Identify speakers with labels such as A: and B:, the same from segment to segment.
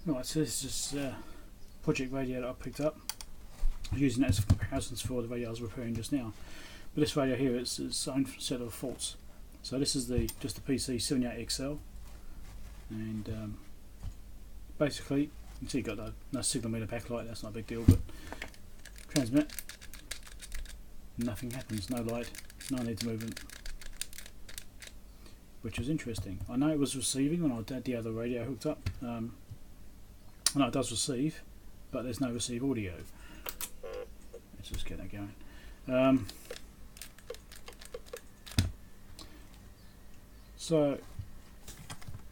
A: Right, so this is project radio that I picked up. I was using that as comparisons for the radio I was repairing just now. But this radio here is its own set of faults. So this is just the PC78XL, and basically you can see you've got no signal meter backlight. That's not a big deal, but transmit, nothing happens, no light, no need to movement, which is interesting. I know it was receiving when I had the other radio hooked up. I know it does receive, but there's no receive audio. Let's just get that going. So,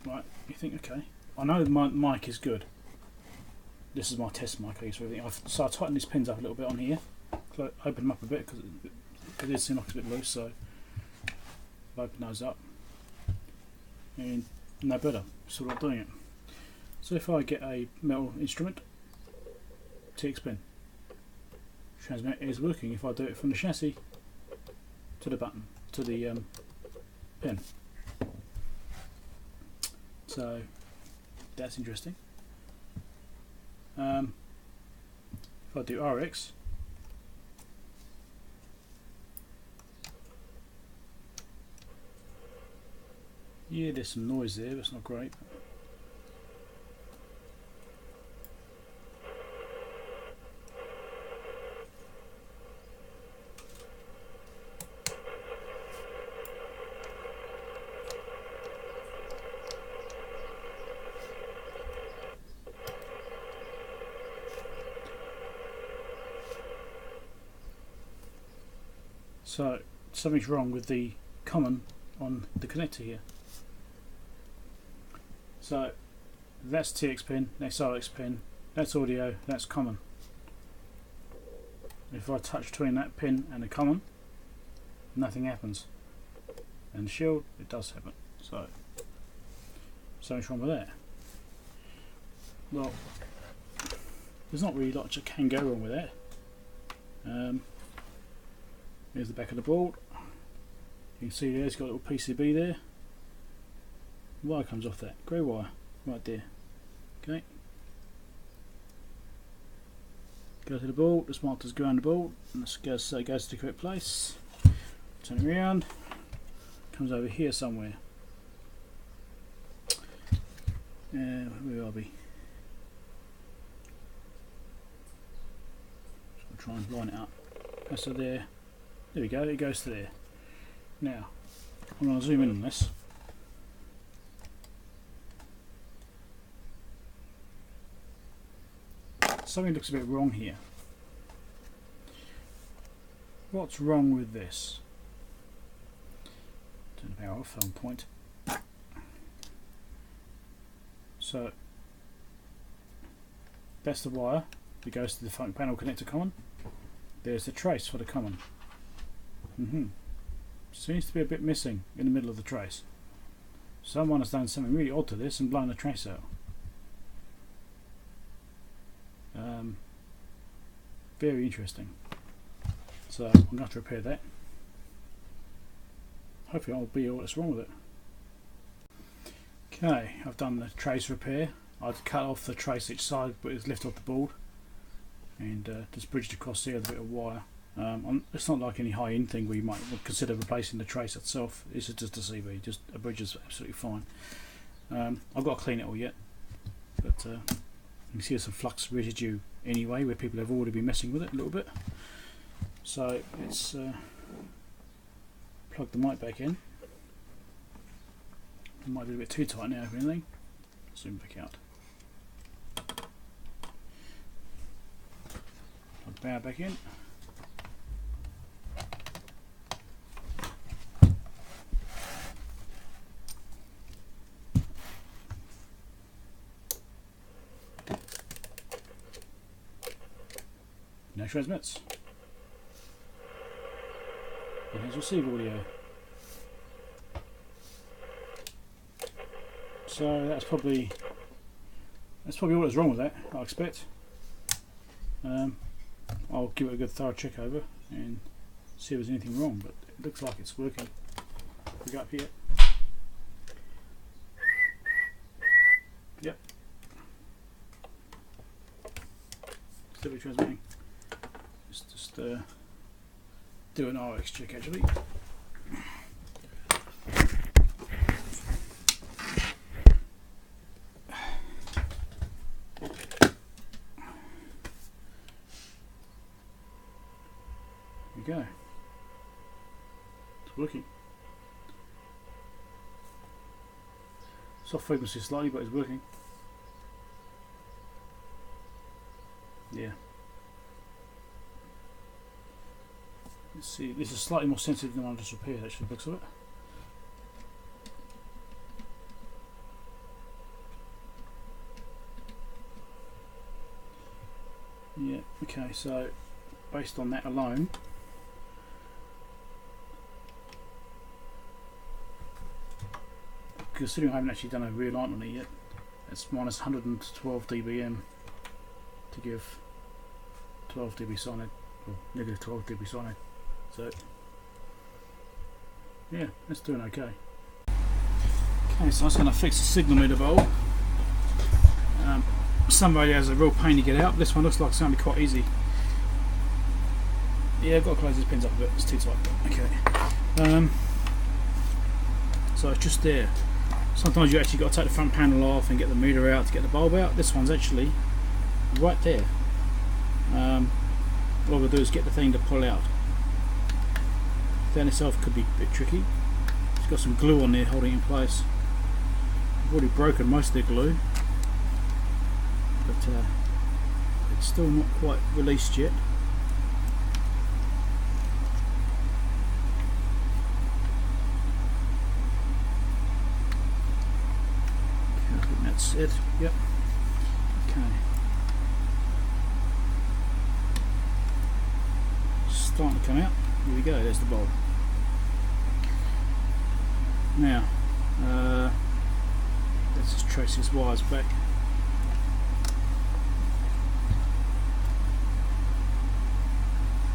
A: right, you think, okay, I know my mic is good. This is my test mic I use for everything. So I tightened these pins up a little bit on here, open them up a bit because it did seem like it's a bit loose, so I've opened those up, and no better, still not doing it. So if I get a metal instrument, TX pin, transmit is working. If I do it from the chassis to the button, to the pin. So that's interesting. If I do RX, yeah, there's some noise there, but it's not great. So something's wrong with the common on the connector here. So that's TX pin, that's RX pin, that's audio, that's common. If I touch between that pin and the common, nothing happens. And the shield, it does happen. So something's wrong with that. Well, there's not really much that can go wrong with that. Here's the back of the board. You can see there it's got a little PCB there. Wire comes off that, grey wire, right there. Okay. Go to the board, the smart does go around the board, and this goes, so it goes to the correct place. Turn it around, comes over here somewhere. Where are we? So I'll try and line it up. That's so there. There we go, it goes to there. Now, I'm going to zoom in on this. Something looks a bit wrong here. What's wrong with this? Turn the power off, on point. So, that's the wire that goes to the front panel connector common. There's the trace for the common. Seems to be a bit missing in the middle of the trace. Someone has done something really odd to this and blown the trace out. Very interesting. So I'm going to have to repair that. Hopefully I'll be all that's wrong with it. Okay, I've done the trace repair. I'd cut off the trace each side, but it's left off the board, and just bridged across there with a bit of wire. It's not like any high-end thing where you might consider replacing the trace itself. This is just a CV, just a bridge is absolutely fine. I've got to clean it all yet, but you can see there's some flux residue anyway where people have already been messing with it a little bit. So let's plug the mic back in. It might be a bit too tight now if anything. Zoom back out. Plug the power back in. Now transmits. And here's receive audio. So that's probably all that's wrong with that, I expect. I'll give it a good thorough check over and see if there's anything wrong, but it looks like it's working. We go up here. Yep. still be transmitting. Let's just do an RX check actually. There we go. It's working. Soft frequency slightly, but it's working. Yeah. Let's see, this is slightly more sensitive than I just repaired actually, looks of it. Yeah, okay, so based on that alone, considering I haven't actually done a realignment on it yet, it's minus 112 dBm to give 12 dB sinus, or negative 12 dB sinus. So yeah, that's doing okay. Okay, so I was going to fix the signal meter bulb. Some radios are a real pain to get out. This one looks like it's going to be quite easy. Yeah, I've got to close these pins up a bit, it's too tight. Okay. So it's just there. Sometimes you actually got to take the front panel off and get the meter out to get the bulb out. This one's actually right there. What we'll do is get the thing to pull out. That itself could be a bit tricky. It's got some glue on there holding it in place. I've already broken most of the glue, but it's still not quite released yet. Okay, I think that's it. Yep. Okay. Starting to come out. Here we go, there's the bulb. Now, let's just trace these wires back.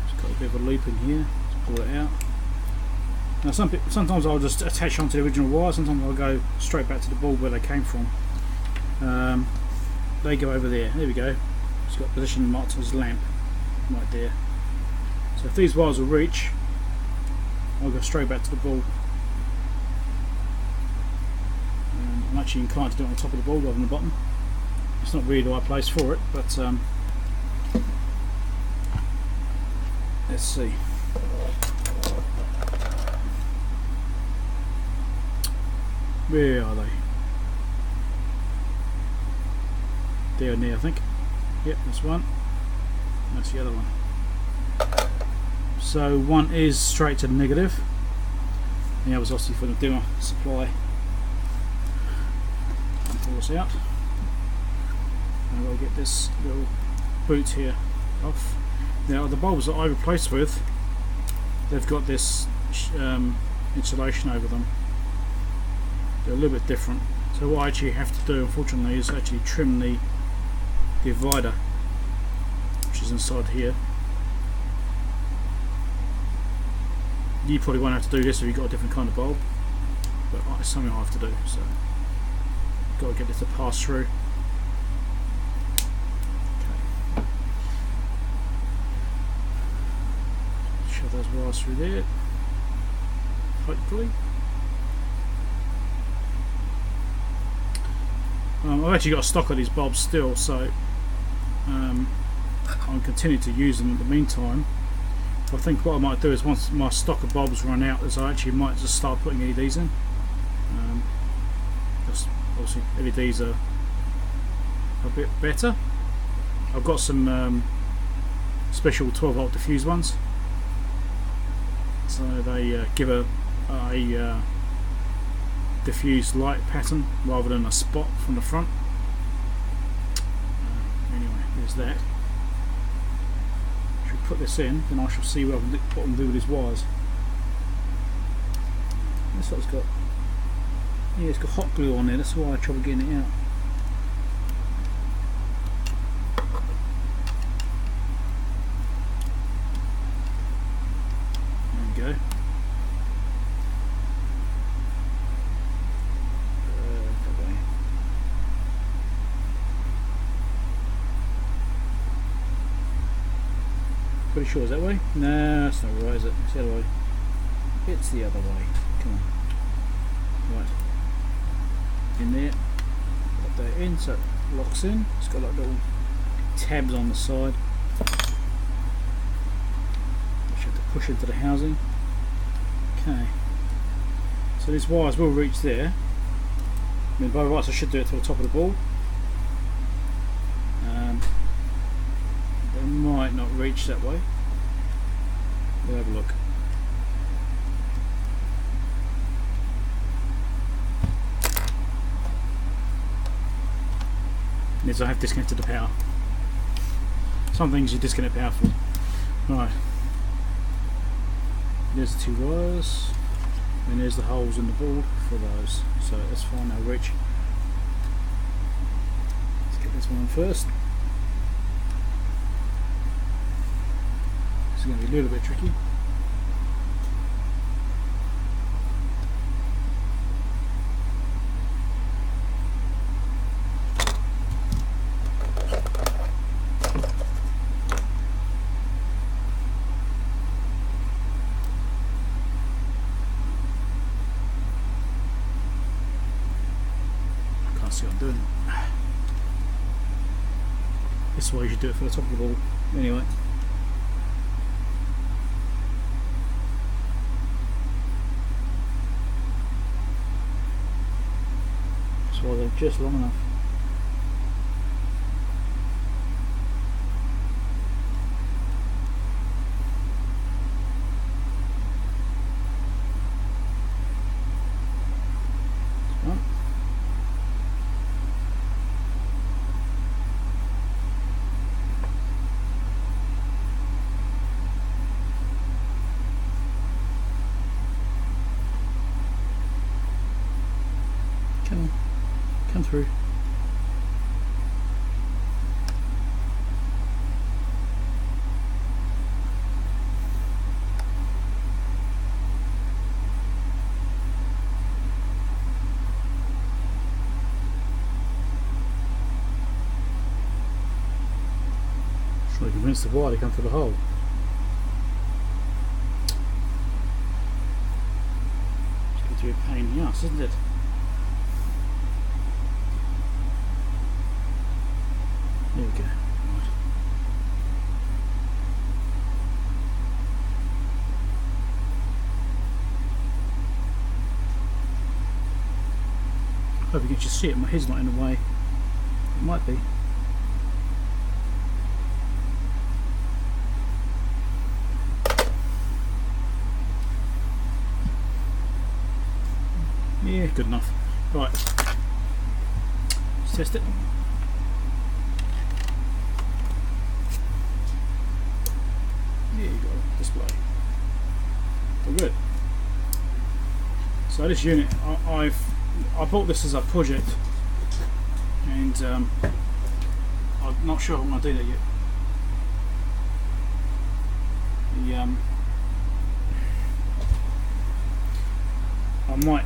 A: Just got a bit of a loop in here, let's pull it out. Now sometimes I'll just attach onto the original wire, sometimes I'll go straight back to the bulb where they came from. They go over there, we go. It's got position marked as lamp, right there. So if these wires will reach, I'll go straight back to the bulb. I'm actually inclined to do it on the top of the bulb rather than the bottom. It's not really the right place for it, but let's see. Where are they? There and there, I think. Yep, that's one. That's the other one. So one is straight to the negative, and the other is obviously for the dimmer supply. And pull this out. And I'll get this little boot here off. Now the bulbs that I replaced with, they've got this insulation over them. They're a little bit different. So what I actually have to do, unfortunately, is actually trim the divider, which is inside here. You probably won't have to do this if you've got a different kind of bulb, but it's something I have to do, so got to get this to pass through. Okay. Shove those wires through there, hopefully. I've actually got a stock of these bulbs still, so I'll continue to use them in the meantime. I think what I might do is once my stock of bulbs run out, is I actually might just start putting LEDs in. Because obviously LEDs are a bit better. I've got some special 12 volt diffuse ones, so they give a diffuse light pattern rather than a spot from the front. Anyway, there's that. Put this in, then I shall see what I can do with these wires. This one's got, yeah, it's got hot glue on there, that's why I have trouble getting it out. There we go. pretty sure. Is that way? No, that's not right, is it? It's the other way. It's the other way. Come on. Right. In there. Pop that in so it locks in. It's got like little tabs on the side. Which you have to push into the housing. Okay. So these wires will reach there. I mean, by rights I should do it to the top of the board. They might not reach that way. We'll have a look. Means I have disconnected the power. Some things you disconnect power for. Right. There's the two wires. And there's the holes in the board for those. So that's fine, they'll reach. Let's get this one first. This is going to be a little bit tricky. See what I'm doing. This is why you should do it for the top of the ball. Anyway. That's why they're just long enough. Come through. Trying to convince the wire to come through the hole. It's going to be a pain in the ass, isn't it? There we go. Right. Hope you can just see it. My head's not in the way. It might be. Yeah, good enough. Right. Let's test it. There you go, display. All good. So this unit, I bought this as a project, and I'm not sure I'm going to do that yet. I might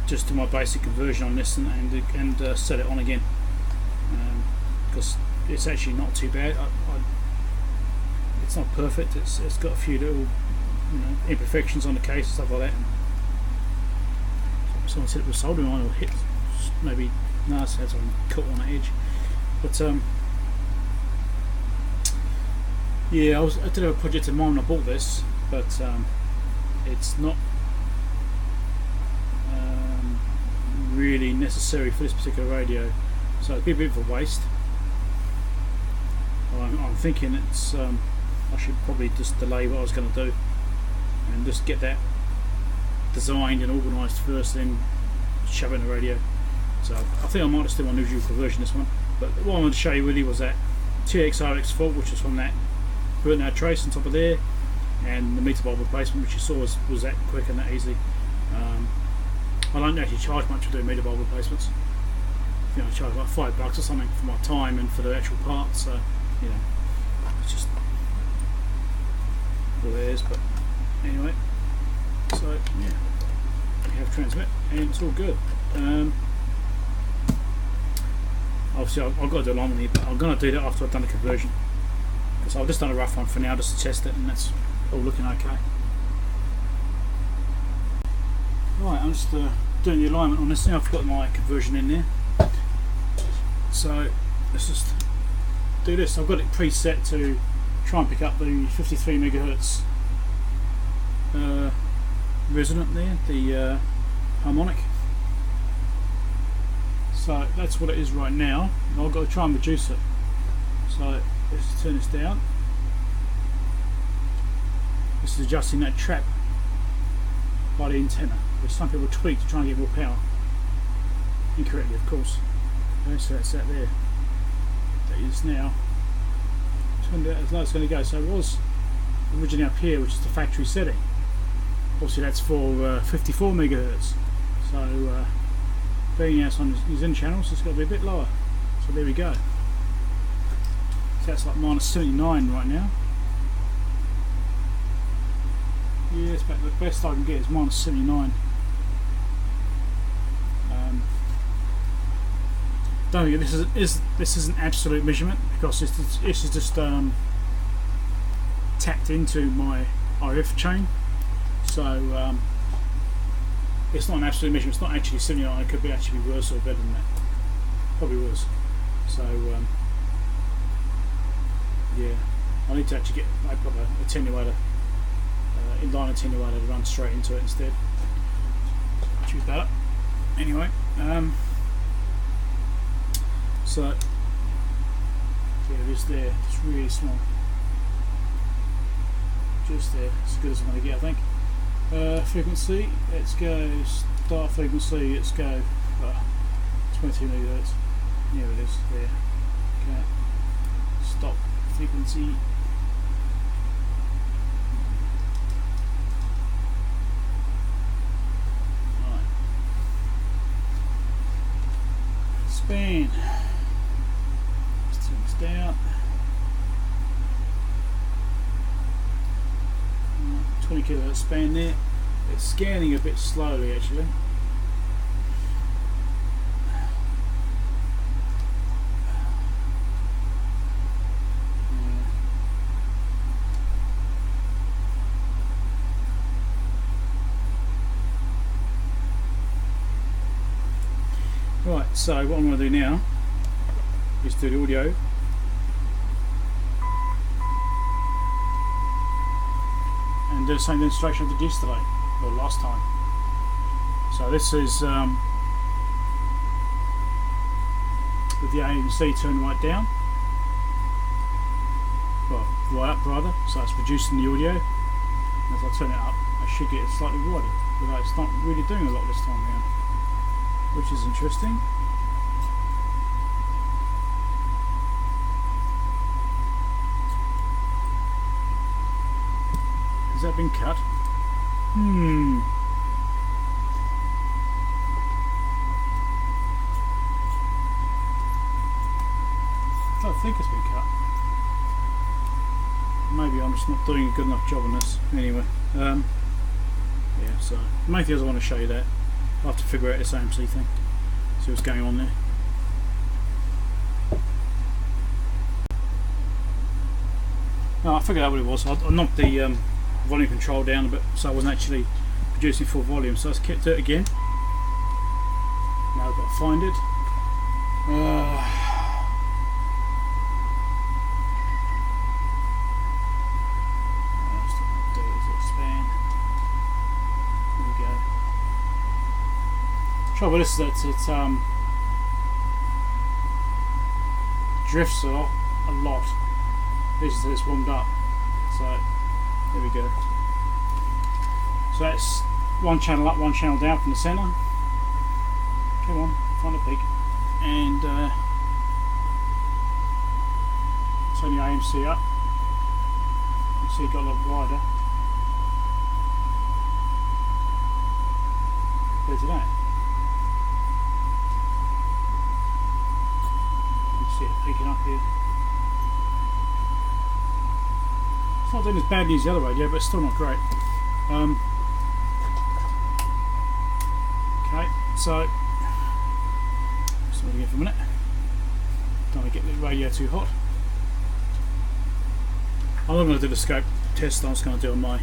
A: just do my basic conversion on this and set it on again, because it's actually not too bad. It's not perfect. It's got a few little imperfections on the case and stuff like that. Someone said it was soldering iron or hit, maybe no, it's had some cut on the edge. But yeah, I did a project in mind when I bought this, but it's not really necessary for this particular radio, so it'd be a bit of a waste. I'm thinking it's I should probably just delay what I was going to do and just get that designed and organised first, then shove it in the radio. So I think I might just do my usual conversion this one, but what I wanted to show you really was that TXRX fault, which was from that burnt out trace on top of there, and the meter bulb replacement, which you saw was that quick and that easy. I don't actually charge much for doing meter bulb replacements. I charge like $5 or something for my time and for the actual parts, so it's just what it is. But anyway, so yeah, we have transmit and it's all good. I Obviously I've got to do alignment here, but I'm going to do that after I've done the conversion. So I've just done a rough one for now just to test it, and that's all looking okay. Right, I'm just doing the alignment on this now. I've got my conversion in there. So let's just do this. I've got it preset to try and pick up the 53 megahertz resonant there, the harmonic. So that's what it is right now. I've got to try and reduce it. So let's turn this down. This is adjusting that trap by the antenna, which some people tweak to try and get more power. Incorrectly, of course. Okay, so that's that there. That is now turned out as low as it's going to go. So it was originally up here, which is the factory setting. Obviously that's for 54 megahertz. So being out on his in channels, it's got to be a bit lower. So there we go. So that's like minus 79 right now. Yeah, it's about the best I can get is minus 79. Don't forget, this is an absolute measurement because this is just tapped into my RF chain. So it's not an absolute measurement. It's not actually 79. It could be actually worse or better than that. Probably worse. So yeah, I need to actually get a proper attenuator, inline attenuator to run straight into it instead. Choose that. Anyway, so yeah, it is there. It's really small. Just there. As good as I'm going to get, I think. Frequency. Let's go. Start frequency. Let's go. 22 megahertz. Here it is. There. Okay. Stop frequency. Right. Span. Let's turn this down. 20 kilohertz span there. It's scanning a bit slowly actually. Right, so what I'm going to do now is do the audio. And do the same demonstration I did yesterday, or last time. So this is with the AMC turned right down, well, right up rather, so it's reducing the audio. As I turn it up, I should get it slightly wider, but it's not really doing a lot this time around, which is interesting. Has that been cut? I don't think it's been cut. Maybe I'm just not doing a good enough job on this. Anyway, yeah, so the main thing is I want to show you that. I'll have to figure out this AMC thing, see what's going on there. No, I figured out what it was. I knocked the volume control down a bit so I wasn't actually producing full volume, so let's keep it again. Now I've got to find it. There we go. Trouble with this is that it drifts a lot. This is it's warmed up, so there we go. So that's one channel up, one channel down from the centre. Come on, find a peak. And turn the AMC up. You see it got a lot wider compared to that. You see it peaking up here. It's not doing as badly as the other radio, but it's still not great. Okay, so just wait again for a minute. Don't want to get the radio too hot. I'm not going to do the scope test. I'm just going to do it on my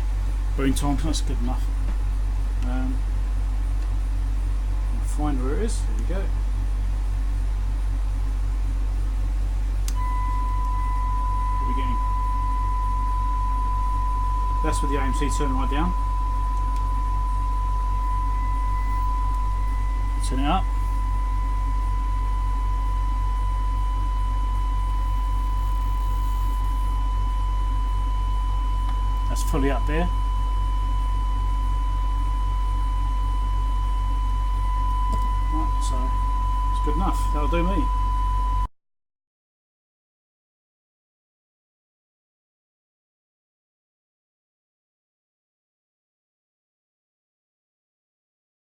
A: Boonton. That's good enough. I'll find where it is. There we go. What are we getting? That's with the AMC turn right down. Turn it up. That's fully up there. Right, so it's good enough. That'll do me.